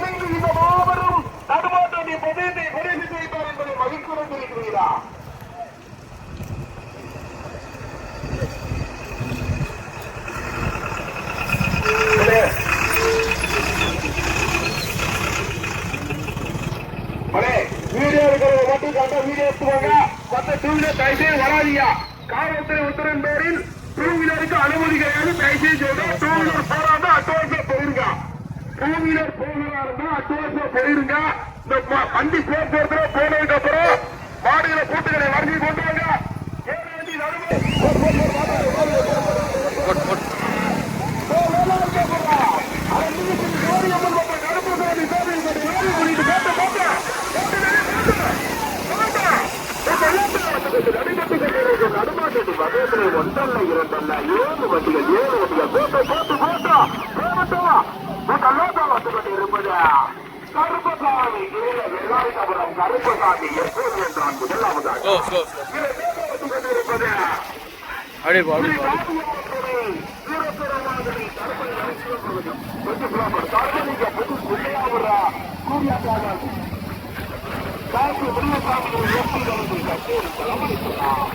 இணைந்து இந்த மாபெரும் தடுமாற்றத்தை பதிவு செய்தார் என்பதை மகிழ்ச்சியுடன் இருக்கிறீர்களா? வீடியோ இருக்கிறத மட்டும் கண்ட வீடியோ எடுத்துவாங்க. மற்ற டூ வீலர் தயவுசெய்து வராதியா. காவல்துறை உத்தரவின் பேரில் டூ வீலருக்கு அனுமதி கிடையாது. தயவுசெய்து சொல்றேன், டூ வீலர் போறாங்க அட்வான்ஸா போயிருங்க. டூ வீலர் போகிறதா இருந்தா அட்வான்ஸா போயிருங்க. இந்த வண்டி போக்குவரத்துல போனதுக்கு அப்புறம் மாடுகளை கூட்டுகளை வண்டி கொண்டு வாங்க. நடுமாட்டத்து வகையத்திலே ஒன்றல்ல இரண்டல்ல 7 வண்டிகள் 7 வண்டிகள் போட்டு வந்துகொண்டு இருப்பது கருப்பசாமி வெள்ளாரிபுரம் கருப்பசாமி எப்போது என்றான் முதலாவதாக கொண்டிருப்பது காசி முருகசாமி எப்படி கட்டேரி தலைமணிக்கிறார்.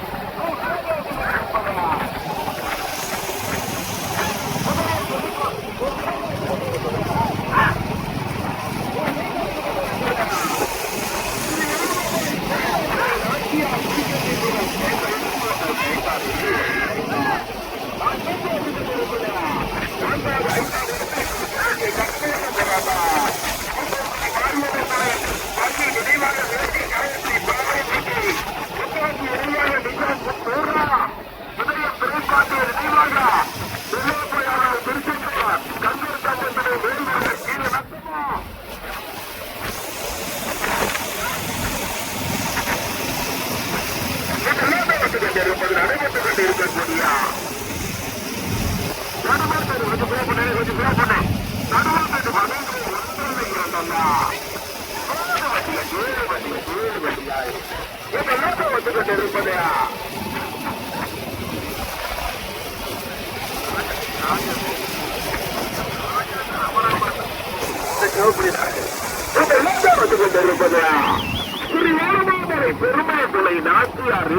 பெருமை துளை நாச்சியார்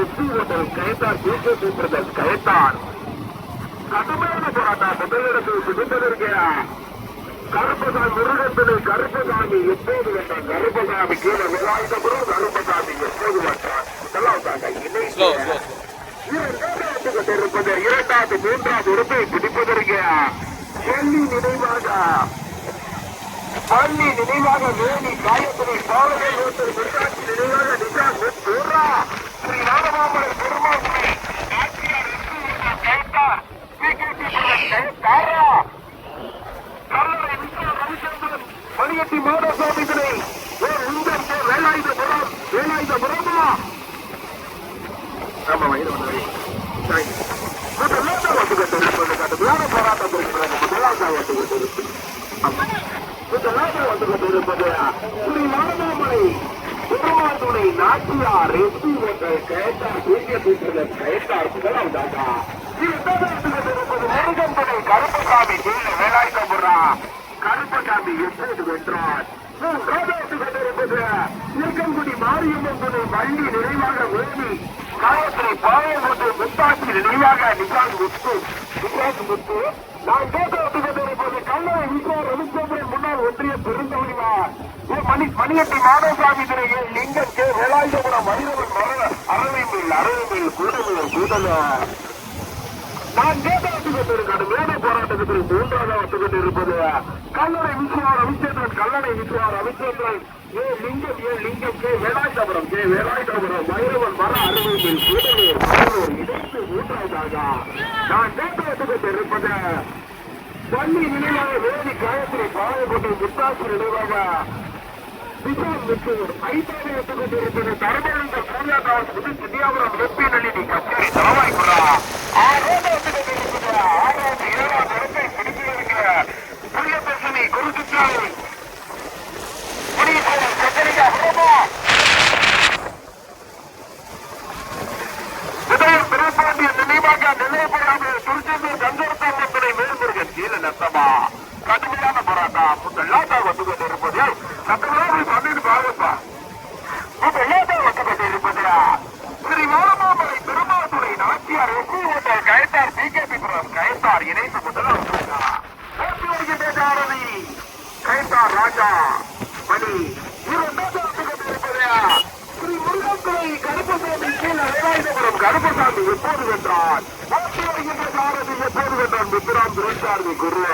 கைத்தார் கைத்தார் கடுமையான போராட்டம் முதலிடத்தில் பிடித்ததற்கிறார். கருப்பசாமி முருகத்திலே கருப்பசாமி எப்போது வென்றார்? கருப்பசாமி கீழே விளையாட்டபுரம் கருப்பசாமி எப்போது வென்றார்? கொண்டிருப்பது 2வது 3வது உறுப்பை பிடிப்பதற்கு பள்ளி நினைவாக வேணி காயத்தினை பாவனை ஓட்டல் முருகாட்சி நினைவாக நிஜாம் ஸ்ரீ ராமமாமலை பெருமாள் கைத்தார் மணியட்டி மாடசாமிகளை வேலாயுதபுரமா போராட்டம் கொண்டிருப்பது ஸ்ரீ மாடமாமலை பெருமாள் துணை நாச்சியார் கைத்தார் கைத்தார் முதலாவதாக முருகன் துணை கருப்பசாமி வேலாயுதபுரா கருப்பசாமி எப்போது வென்றார்? இருக்கங்குடி மாரியம்மன் துணை வள்ளி நினைவாக வேணி காயத்திரை பாளையங்கோட்டை முத்தாட்சி நினைவாக நிஜாங் முத்து நான் கொண்டிருப்பது கல்லறை விஸ்வார் ரவிச்சந்திரன் முன்னாள் ஒன்றிய பெருந்தலைவர் மணியட்டி மாடசாமி துறையில் லிங்கம் கே வேலாயுதபுரம் மனிதவன் அரவிந்தில் கூடலூர் நான் கடுமையான போராட்டத்தில் 3வது கொண்டிருப்பது கல்லறை விஸ்வார் ரவிச்சந்திரன் லிங்கம் கே வேலாயுதபுரம் மயிரவன் அரவிந்தில் கூடலூர் இணைத்து 3வதாக நான் கொண்டிருப்பது பள்ளி நினைவாக வேதி காயத்திரை பாளையங்கோட்டை முத்தாட்சி நினைவாக நிஜாம் முத்தூர் 5வது கொண்டிருப்பது தர்மலிங்க சூர்யாதாஸ் புதியாபுரம் வெப்பி நளினி கச்சேரி தலைவாய்ப்புறா 6வது கொண்டிருப்பது 6வது 7வது இடத்தை பிடித்திருக்கிற பிரியதர்ஷினி குருசுச்சாலை புதியபுரம் கச்சேரியா உதயம் திருப்பாண்டிய நினைவாக நிலையப்படாமல் திருச்செந்தூர் கந்தரத்தாமத்துறை மேல்முருகன் கயத்தார் பிகேபி கயத்தார் இணைத்து முதலாம் போட்டி வருகின்ற சாரதி கயத்தார் ராஜா மணி ஸ்ரீ முருகத்துறை கருப்பசாமி கீழ் அலைவாயுதபுரம் கருப்பசாமி எப்போது வென்றார் போட்டி வருகின்ற சாரதி எப்போது வென்றார் முத்துராம் துரைசாமி குருவ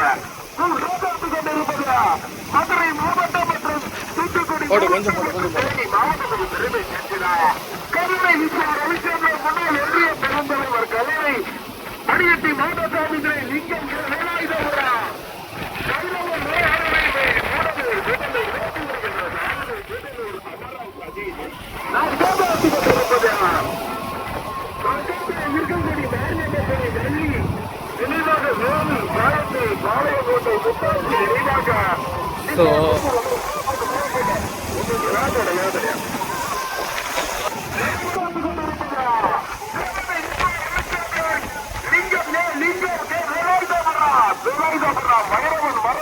மதுரை மாவட்டம் மற்றும் தூத்துக்குடி மாவட்டத்துக்கு பெருமை சேர்க்கிறார் கருணை விசார் ரவிச்சந்திரன் முன்னாள் ஒன்றிய பெருந்தலைவர் கலையை மணியட்டி மாவட்டசாமிகளை லிங்கம் வேலாயுதபுரம் பாளையங்கோட்டை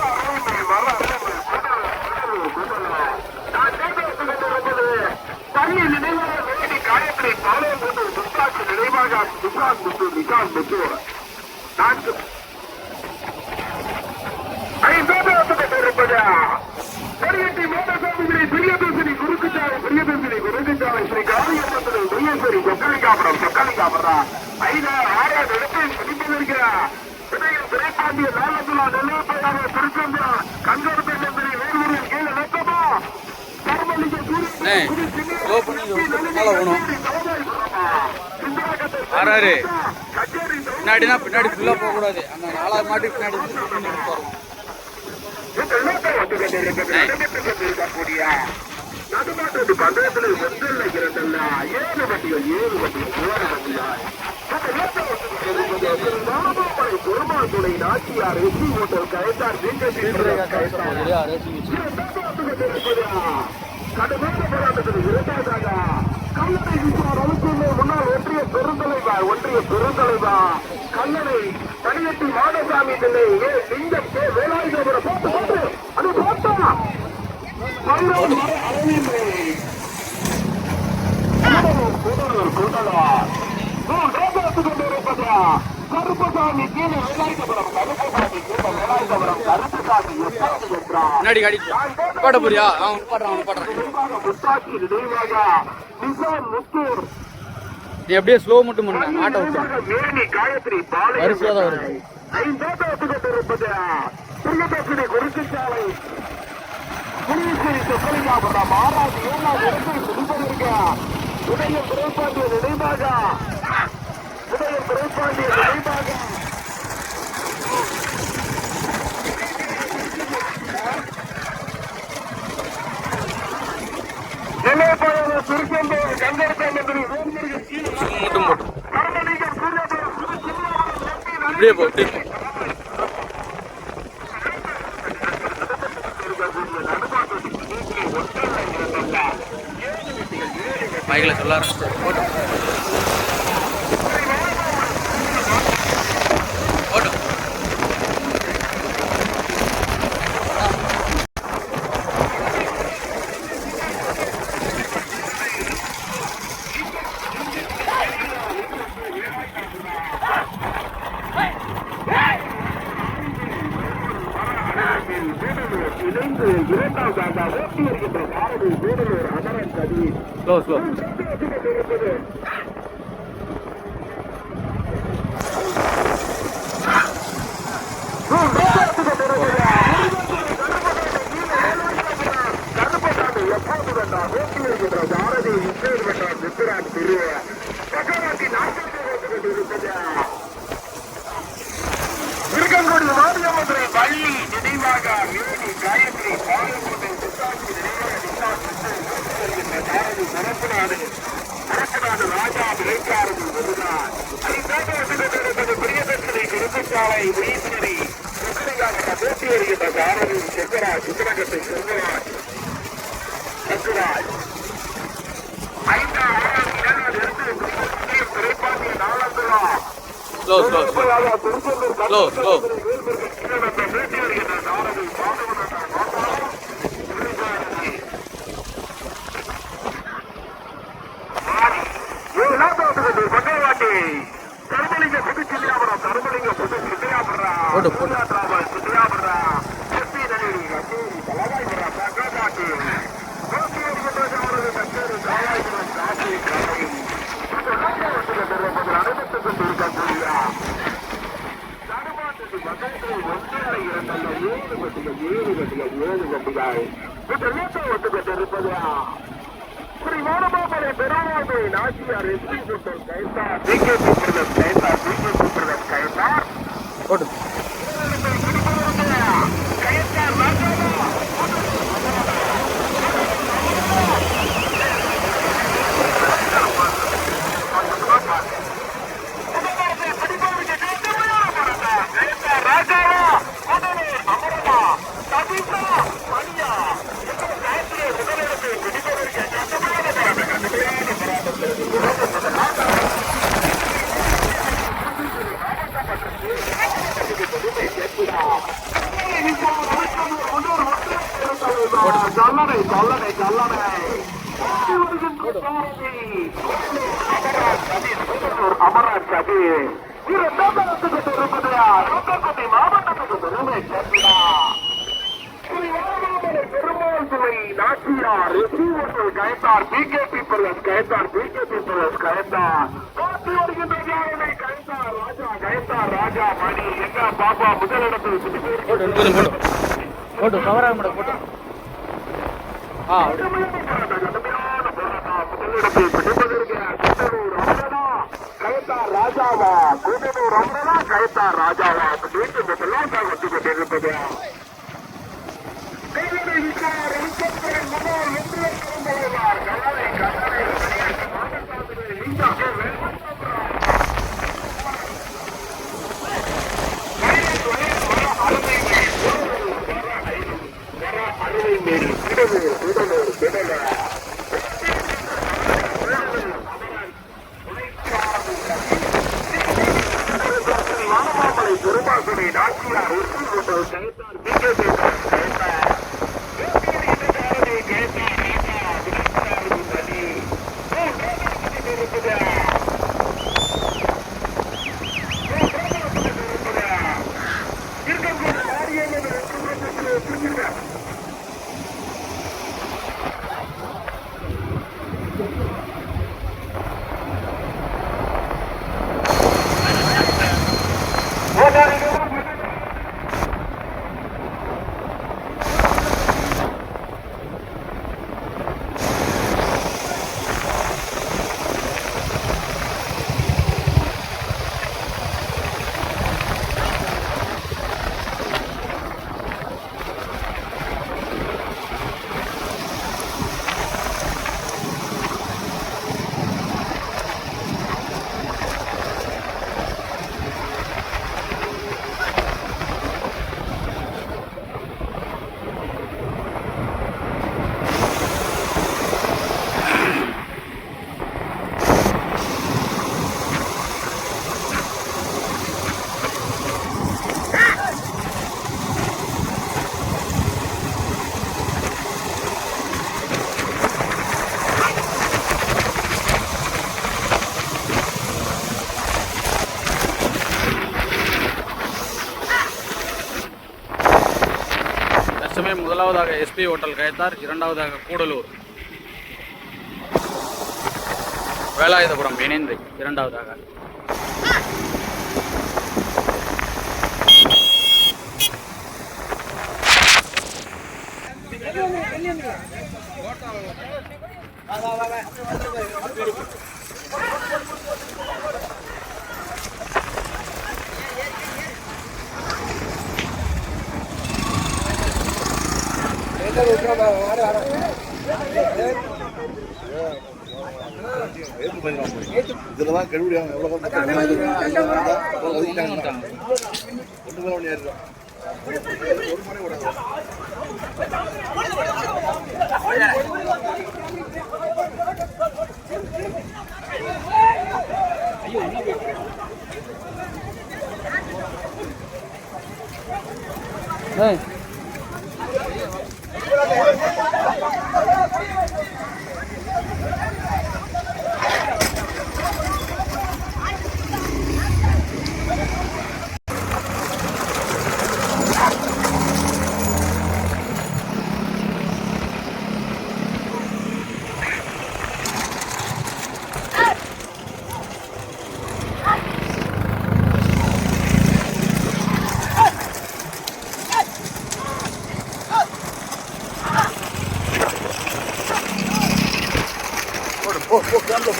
முத்தாட்சி நினைவாக தண்ணி நினைவாக வேண்டி காயத்ரி பாளையங்கோட்டை முத்தாட்சி நினைவாக நிஷாந்த் முத்து நிஷாந்த் முத்து நான்கு பெரியட்டி மாதசாமிகளை பிரியதர்சினி குறுக்குச்சாலை பிரியதர்சினி குறுக்குச்சாலை ஸ்ரீ காரியப்பட்டது முயேஸ்வரி சொக்கலிங்காபுரம் சொக்கலிங்காபுரம் 5-6 இடத்தில் பிடிப்பதற்கிறார் திரைப்பாண்டிய லாலத்துலா நெல்லைப்பையாக திருச்செந்தூர் கண்கருப்பை வேலூரின் கீழே நெத்தமா கர்மலிங்க ஆறாரு பின்னாடினா பின்னாடி ஃபுல்லா போக கூடாது. அந்த 4வது மாட்டுக்கு பின்னாடி நடுநாட்டு பந்தயத்தில் ஒன்றில் இரண்டல்ல 7 வண்டிகள் 7 வண்டிகள் பெருமாள் துணை நாச்சியார் எஸ்பி ஹோட்டல் கயத்தார் கடுமையான போராட்டத்தில் இரண்டாவதாக கல்லணை விசார் அலுவலக முன்னாள் ஒன்றிய பெருந்தலைவா கல்லணை பணியட்டி மாடசாமி தில்லை லிங்கம் கே வேலாயுதபுரம் போட்டு அது போட்டா கருப்பசாமி கீழே வேலாயுதபுரம் கருப்பசாமி கீழே வேலாயுதபுரம் கருப்பசாமி முன்னாடி காடி பாட போறியா? அவன் பாடுறான். முத்தாட்சி நினைவாக நிசாம் முத்தூர் நீ அப்படியே ஸ்லோ மட்டும் பண்ண மாட்ட விட்டு வேணி காயத்ரி வரிசையா தான் வருது. 5 குறிச்சிச்சாலை புலியேஸ்வரி சொக்கலிங்காபுரம் மாறாது 7வது இடத்தை பிடிப்பதற்கு உதயம் துரைப்பாண்டிய நினைவாக நெல்லைப்பாளையம் திருச்செந்தூர் கங்கரப்பை மந்திரி மட்டும் போட்டு இப்படியே போ மைக்கில் சொல்லாரு போட்டு ஸ்லோ திருக்கங்கோடி மாநிலமந்திரி பள்ளி நினைவாக வேணி காயத்ரி பாளையங்கோட்டை முத்தாட்சி நினைவாக ராஜா விளைக்காரது வருகிறார். 5 பிரியதர்ஷினி குறுக்குச்சாலை முயேஸ்வரி சொக்கலிங்காக போட்டி வருகின்ற சாரதி செல்வராஜ் சுந்தரகத்தை செல்வராஜ் திரைப்பாண்டிய நாளந்துலா ஸ்லோ பக்கவாட்டி கருமலிங்க புதுச்சில்லையாபுரம் மறுபடியும் போட்டு சுத்தியா பண்றா சுத்தியா பண்றா செப்பி நடி தலகாய் பண்றா காட்டு கச்சேரி காலாய்புரம் காசி கலை அனுமத்துக்கு இருக்கக்கூடிய தடுமாட்டுக்கு மக்களுக்கு ஒன்றரை இரண்டல்ல 7 கட்டிகள் ஒத்துக்கட்டு இருப்பதா ஸ்ரீ வானமாமலை பெருமாளை நாச்சியார் எஸ்பி கூட்டம் கைத்தார் பிகேபி பிரதர் கைத்தார் பிகேபி பிரதர் கைத்தார் கைத்தார் ராஜாவா அமரமா தபிசா மணியா முதலிடத்தை பிடிப்பதற்கு அமராஜ் கதி மாவட்டத்துக்கு பெருமை சேர்ந்தா பெருமாள் துறை நாச்சியார் ரிசீவர்கள் Kayathar PKP brothers Kayathar PKP brothers Kayathar பார்த்து வருகின்ற கயத்தார் ராஜா கயத்தார் ராஜா மணி எங்க பாப்பா முதலிடத்தில் போட்டு கவராக போட்டு முதலிடத்தில் பிடிப்பதற்கு கயத்தார் ராஜாவா கூட்டூர் அமரனா கயத்தார் ராஜாவா மீண்டும் முதலாக வந்து கொண்டிருப்பது வானமாமலை பெருமாசுரை நாச்சியார் கைத்தார் பிகேபி முதலாவதாக எஸ்பி ஹோட்டல் கயத்தார், இரண்டாவதாக கூடலூர் வேலாயுதபுரம் இணைந்து இரண்டாவதாக. இதெல்லாம் கழுவிடுவாங்க எவ்வளோ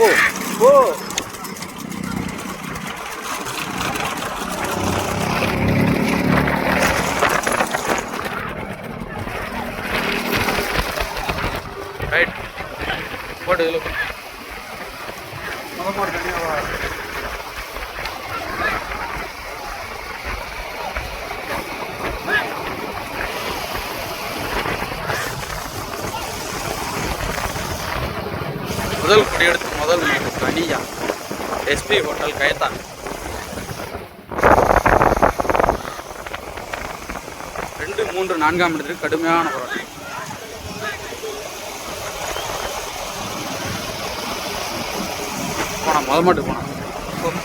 போ போ. ரைட் போட்டு இதில் முதல் குடி எடுத்து முதல் மாடு தனியா எஸ்பி ஹோட்டல் கயத்தா. ரெண்டு மூன்று நான்காம் இடத்துக்கு கடுமையான போராட்டம். போனா முதல் மாட்டுக்கு போனா கொண்டு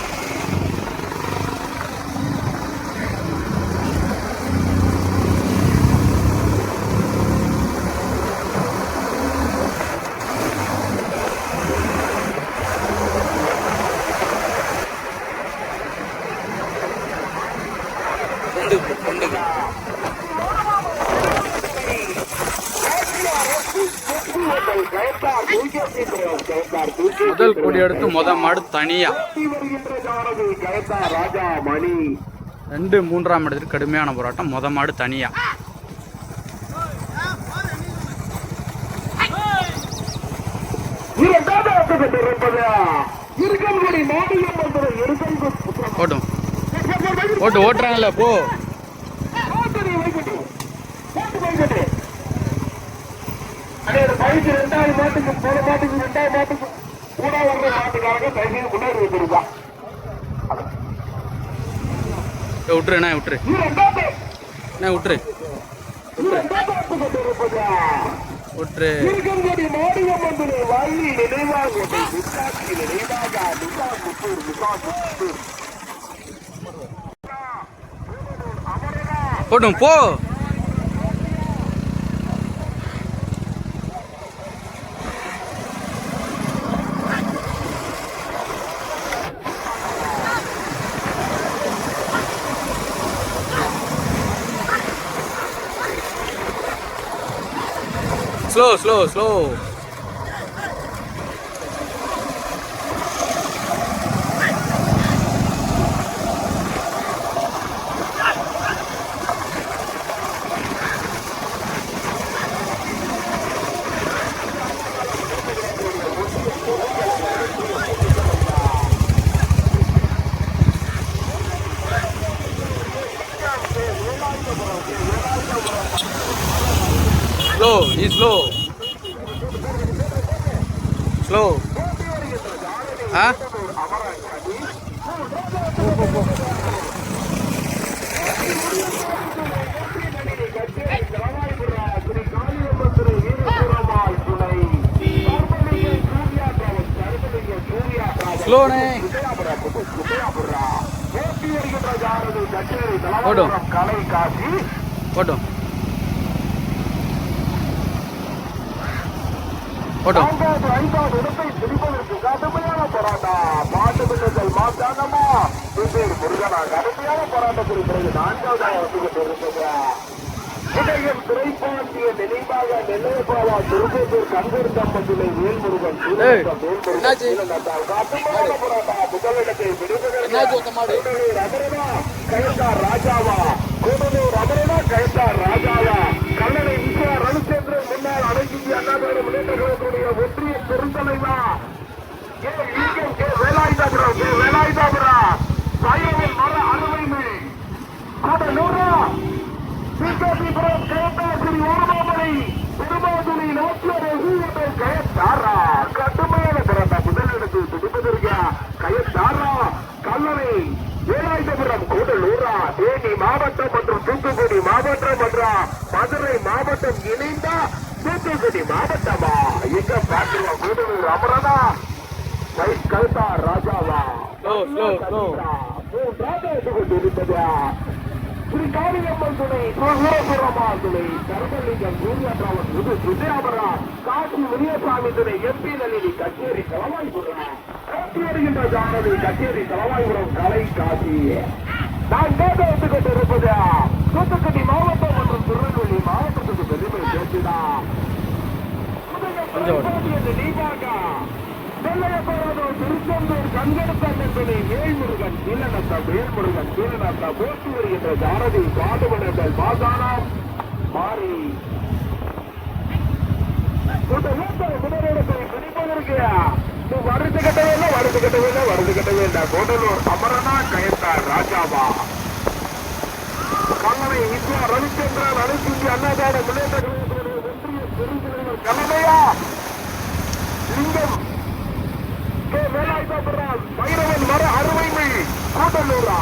முதல் கொடி எடுத்து முதல் மாடு தனியா. ரெண்டு மூன்றாம் இடத்துக்கு கடுமையான போராட்டம். முதல் மாடு தனியா. ஓட்டும் ஓட்டு ஓட்டுறாங்கல்ல போ. ரெண்டாயிரம் மாட்டுக்கு போன மாட்டுக்கு 2000 மாட்டுக்கு கூட வர்ற மாட்டுக்காரங்க கையில் முன்னாடி வச்சிருக்கா. விட்டுரு என்ன விட்டுரு என்ன விட்டுரு விட்டுரு. போட்டும் போ. Slow slow slow. ஸ்லோ நீ ஸ்லோ ஸ்லோ. ஆ ஸ்லோனே போட்டும் போட்டும் போட்டோம். ஐந்தாவது இடத்தை பிடிப்பதற்கு கடுமையான போராட்டம். மாட்டுமின்னல் மாத்தாங்கம்மா முருகனா கடுமையான போராட்டத்தில் பிறகு 4வது வந்து கொண்டிருக்கிறார். உதயம் துறைப்பாண்டிய நினைவாக நெல்லையப்பாவா திருப்பூர் கண்கூர்த்தம்பட்டிலை வேல்முருகன் கடுமையான போராட்டம். முதலிடத்தை பிடிப்பதற்கு கயத்தார் ராஜாவா கூடலூர் அமரனா கயத்தார் ராஜாவா கல்லணை விஸ்வா ரவிச்சந்திரன் முன்னாள் அனைத்து இந்திய அண்ணா திராவிட முன்னேற்ற கழகத்துடைய ஒன்றிய பெருந்தலைவா வேலாயுதாபுரம் சாயவன் மர அறுவைமை கூடலூரா பிகேபிபுரம் கயத்தார் ஸ்ரீ ஓரமாமலை திருமாதுளை நோக்கியரை ஊழலை கயத்தாரா கடுமையான போராட்டம். முதலிடத்தில் பிடிப்பதற்கு கயத்தாரா கல்லணை வேலாயுதபுரம் கூடலூரா தேனி மாவட்டம் மற்றும் தூத்துக்குடி மாவட்டம் மற்றும் மதுரை மாவட்டம் இணைந்த தூத்துக்குடி மாவட்டமா எங்க பாட்டுவா கூடலூர் அமரனா கல்தா ராஜாவா மூன்றாவது கொண்டிருப்பதா ஸ்ரீ காளியம்மன் துணை சுரசுரமா துணை கரமலிங்கம் சூர்யாபுரம் புது சுஜயாபுரா காசி முனியசாமி துணை எம்பி நளினி கச்சேரி தலவாய்புரம் காட்சி வருகின்ற ஜானவி கச்சேரி தலவாய்புரம் கலை காசி. நான் கேட்டு கொண்டிருப்பது தூத்துக்குடி மாவட்டம் மற்றும் திருநெல்வேலி மாவட்டத்துக்கு பெருமை சேர்த்துதான். திருச்செந்தூர் கண்கடுத்தாண்டனை வேல்முருகன் வேல்முருகன் கீழநத்தா போட்டி வருகின்ற ஜாரதி பாடுபடங்கள் மாசானம் மாறி முதலிடத்தை பிடிப்பதற்கு வருது கட்ட வேண்டாம் கோடலூர் அமரனா கயத்தார் ராஜாவா கல்லணை வித்யா ரவிச்சந்திரன் அனைத்து இந்திய அண்ணாதான முன்னேற்ற கழகத்தினுடைய ஒன்றிய பெருந்தலைவர் கல்லணையா லிங்கம் கே வேலாயுதபுரம் பைரவன் மர அறுவைமை கூட்டலூரா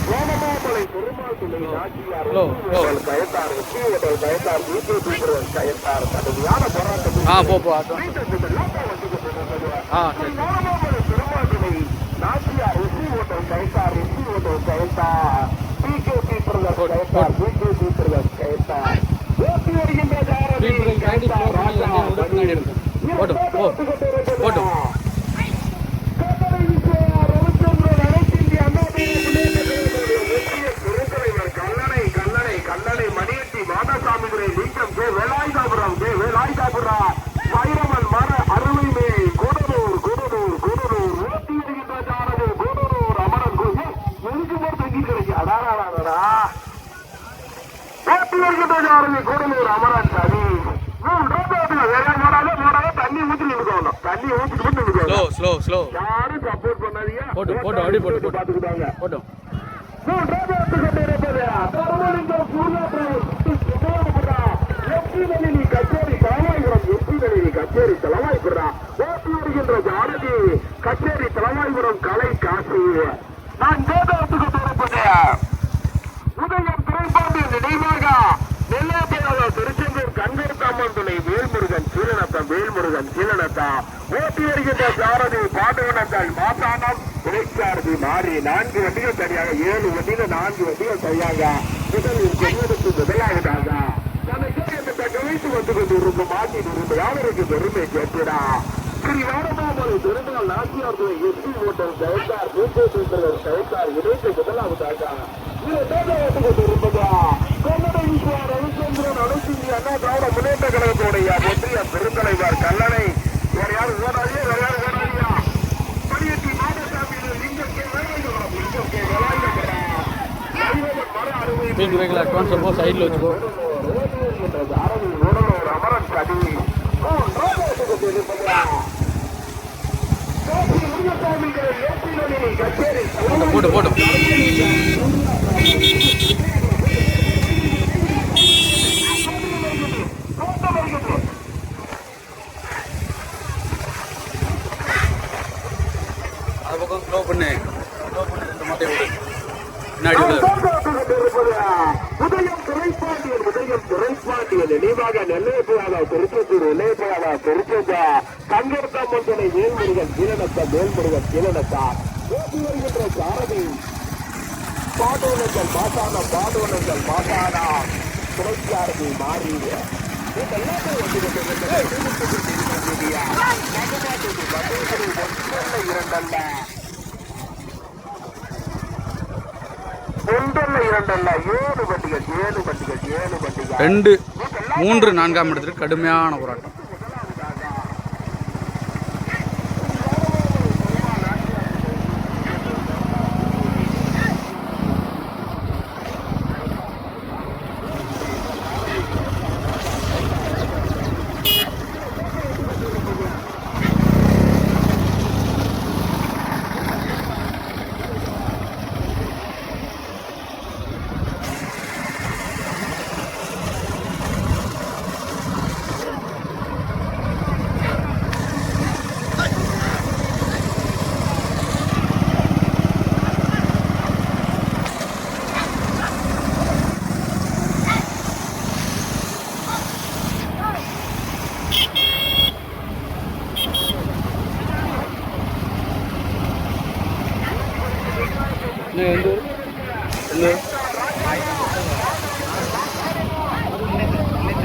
சோமமாமலை பெருமாள் துணை நாச்சியார் கயத்தார் கயத்தார் கயத்தார் கடுமையான போராட்டம் பெருமாள் துணை நாச்சியார் வெற்றி ஓட்டம் கயத்தார் வெற்றி ஓட்டம் Kayathar pKb brother Kayathar pKb brother Kayathar ஓட்டி வருகின்ற ஜாரதி கயத்தார் ராஜா போட்டும் கல்லணை மணியட்டி மாதசாமி லிங்கம் கே வேலாயுதாபுரம் வைரவன் மர அருமை மேல் கூடலூர் ஓட்டி வருகின்ற ஜாரதி கூடலூர் அமரன் எதுக்கு போர் தங்கி கிடைக்கு அடாடா ஓட்டி வருகின்ற ஜாரதி கூடலூர் அமரன் சரி தண்ணி ஊற்றி நிற்கணும் தண்ணி ஊற்றிட்டு நிற்கணும் யாரும் சப்போர்ட் பண்ணாதீங்க பாத்துக்கிட்டாங்க கச்சேரி தலைவாய்ப்புறா ஓட்டி வருகின்ற ஜாரதி கச்சேரி தலைவாய்புரம் கலை காசு நான் ஜோதத்துக்கு தோறப்பட்ட உதயம் திரைப்பாண்டிய நினைவாக நெல்லைப்பேரா திருச்செந்தூர் கண்கருத்தாமன் துணை வேல்முருகன் கீழநத்தா ஓட்டி வருகின்ற ஜாரதி பாண்டவனங்கள் மாசானம் இணைச்சாரதி மாறி 4 வண்டிகள் சரியாக 7 வண்டிகள் 4 வண்டிகள் சரியாக முதலில் செல்வதற்கு முதலாவதாக கவிழ்த்து வந்து கொண்டிருக்கும் மாட்டின் இருந்து யாவருக்கு பெருமை கேட்கிறா ஸ்ரீ வாரமாமலை திருநாள் நாச்சியார் துணை எஸ்பி ஓட்டல் கயத்தார் கயத்தார் இணைந்து முதலாவதாக கொண்டிருப்பதா கல்லணை ஈஸ்வர ரவிச்சந்திரன் அனைத்து இந்திய அண்ணா திராவிட முன்னேற்ற கழகத்துடைய ஒன்றிய பெருந்தலைவர் கல்லணை வேற யாரும் ஓடாதியா பணியட்டி மாதசாமி லிங்கம் கே வேலாயுதபுரம் சைடில் வச்சுக்கோ அமரன் கடி போட்டு அது பக்கம் ஸ்லோ பண்ணு மட்டை விடு பின்னாடி உதயம் துறைப்பாண்டியன் நினைவாக நெல்லையப்படாதா திருச்செந்தூர் திருச்செந்தா கங்கர்த்தம்மன் துணை வேல்முருகன் கீழநத்தா ஓட்டி வருகின்ற ஜாரதி பாடவனங்கள் மாசானா துறைச்சாரதி மாறி இரண்டல்ல 7 வண்டிகள் 2, 3, 4ஆம் இடத்திற்கு கடுமையான போராட்டம்.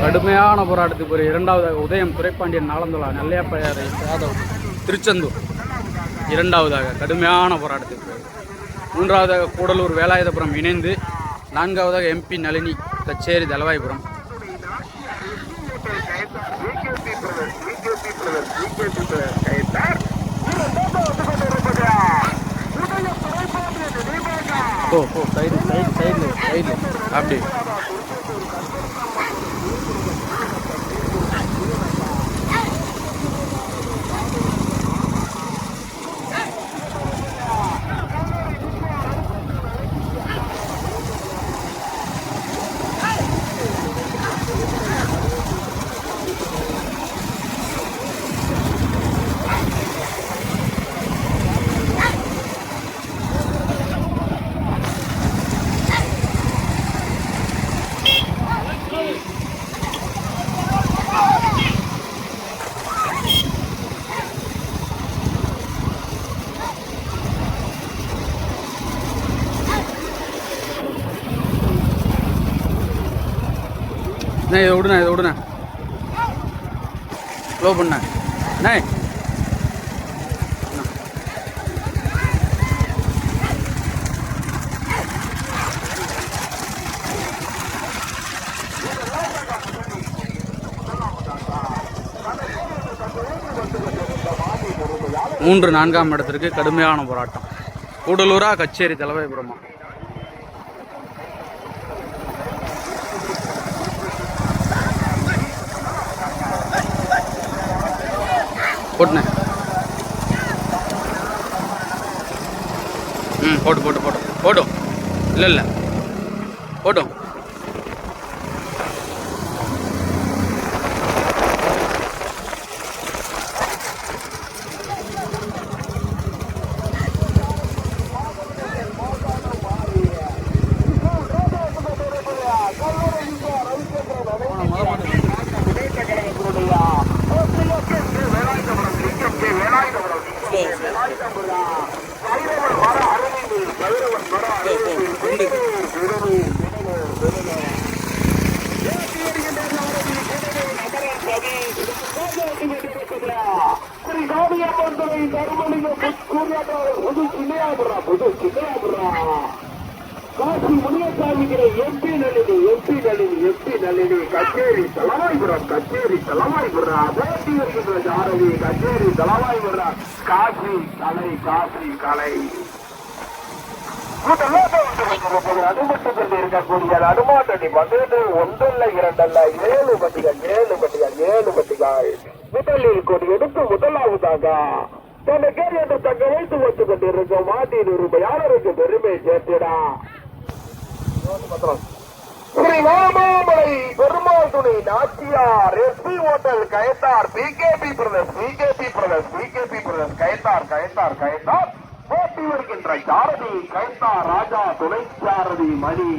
கடுமையான போராட்டத்துக்கு ஒரு 2வது உதயம் துரைப்பாண்டியன் நாளந்தோலா நெல்லையப்பையார் யாதவ் திருச்செந்தூர் 2வதாக கடுமையான போராட்டத்துக்கு 3வதாக கூடலூர் வேலாயுதபுரம் இணைந்து 4வதாக MP நளினி கச்சேரி தலவாய்புரம் போ போ சைடில் அப்படி இதை விடுண்ணே ஸ்லோ பண்ண அண்ணே 3-4ஆம் இடத்திற்கு கடுமையான போராட்டம். கூடலூரா கச்சேரி தலைமைபுரமா? போட்டுனே போட்டும் இல்லை போட்டும். காசி முனியசாமிகளை எம்பி நளினி கச்சேரி தலைவாய்புரம் போட்டி வருகின்ற ஜாரதி கச்சேரி தலைவாய்புரம் காசி கலை அனுமட்டு கொண்டு இருக்கக்கூடிய அனுமாட்டடி பங்கேற்று 1 2 7 பட்டிகள் முதலில் கொடி எடுத்து முதலாவதாக தனக்கேர் என்று தங்க வைத்து வைத்துக் கொண்டிருக்கும் மாட்டின் உரிமையாளருக்கு பெருமை சேர்த்திடா. ஸ்ரீ வாமாமலை பெருமாள் துணை Nachiyar SP hotel Kayathar PKP brothers Kayathar போட்டி வருகின்ற சாரதி கயத்தார் ராஜா துணை சாரதி மணி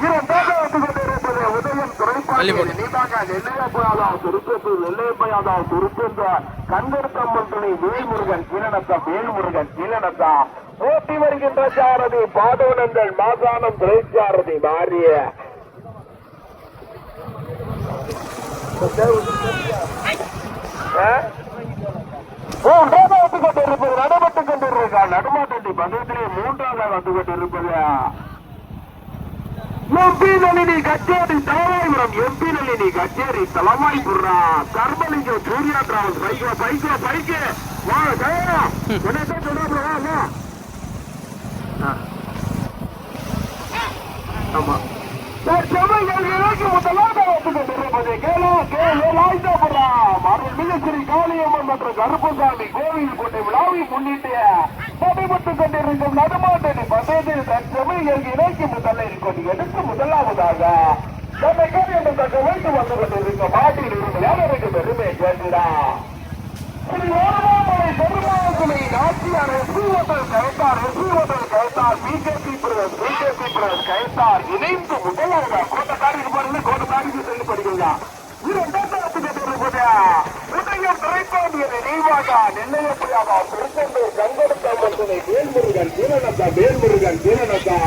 இரண்டாக வந்து கொண்டிருப்பது உதயம் துணைப்பாளர் நீதாக நெல்லையப்பயாதான் திருப்பென்ற கண்கருத்தம்மன் துணை வேல்முருகன் கீழனத்தா போட்டி வருகின்ற சாரதி பாதவனங்கள் மாசானம் துணை சாரதி மாறிய நடைபெற்றுக் கொண்டிருக்கார். நடுமாட்டண்டி பந்தயத்திலே 3ஆக வந்து கொண்டிருப்பது எம்பி நளினி கச்சேரி தலைவாய்புரம் கர்மலிங்கம் சூர்யா டிராவல்ஸ் பைக்கு வா சொன்னா ஆமா காளியம்மன் மற்றும் கருப்பசாமி கோவில் கொண்டை விழாவை முன்னிட்டு நடைபெற்றுக் கொண்டிருக்கும் நடுமாட்டணி பந்தயத்தில் தற்சமயம் இணைக்கு முதலில் கொண்டு எடுத்து முதலாவதாக தன்னை என்று தக்க வைத்து வந்து கொண்டிருக்கும் மாட்டில் உரிமையாளருக்கு பெருமை சேர்ந்தா. ஸ்ரீ ஓரமாமலை Perumal Nachiyar SP hotel Kayathar PKP brothers Kayathar இணைந்து முதலாக கோட்டக்காரிக்கு செல்லப்படுகிறா. உதயம் துறைப்பாண்டியனை நீவாக நெல்லையப்படியாக திருச்செந்தூர் கண்கொடுத்தம்மன் துணை வேல்முருகன் கீழனத்தா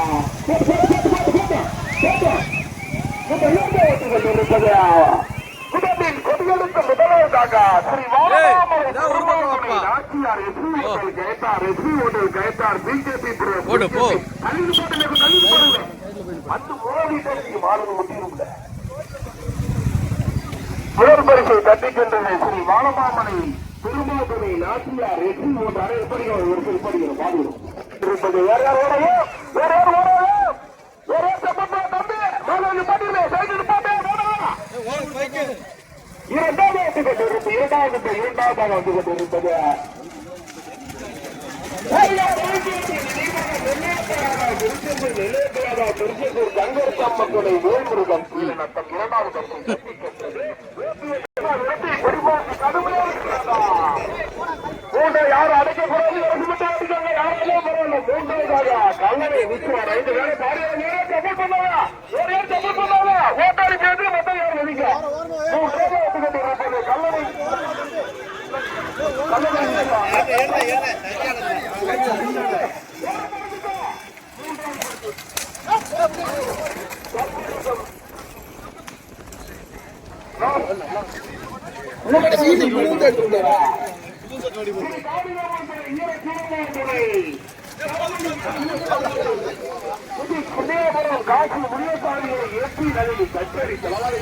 முதலில் கொடியெடுத்த முதலாவதாக ஸ்ரீ வாமாமலை Nachiyar SP hotel Kayathar PKP அந்த மோடி மாறுவது முட்டியிருந்த முதல் பரிசை தட்டிச் சென்றது ஸ்ரீ வானமாமலை திருமாதுரை நாச்சியார் எஸ்பி ஹோட்டல் எப்படி இருப்பது வேற யாரோடையோ இரண்டாவதாக வந்து கொண்டிருப்பது திருச்செந்தூர் கங்கரசம்மத்துறை வேல்முருகன் நத்தம் இரண்டாவது மூன்றை யாரும் அடைக்கக்கூடாது யாரெல்லாம் பரவாயில்ல மூன்றாவதாக கல்லணை விற்றுவார் 5 பேரை சப்போர்ட் பண்ணாங்க சப்போர்ட் பண்ணாங்க ஓட்டாளி பேருக்கு மொத்தம் யாரும் நினைக்க கல்லணை காசு முடிய சாதிகளை ஏற்றி நல்லது கச்சேரி செலவாக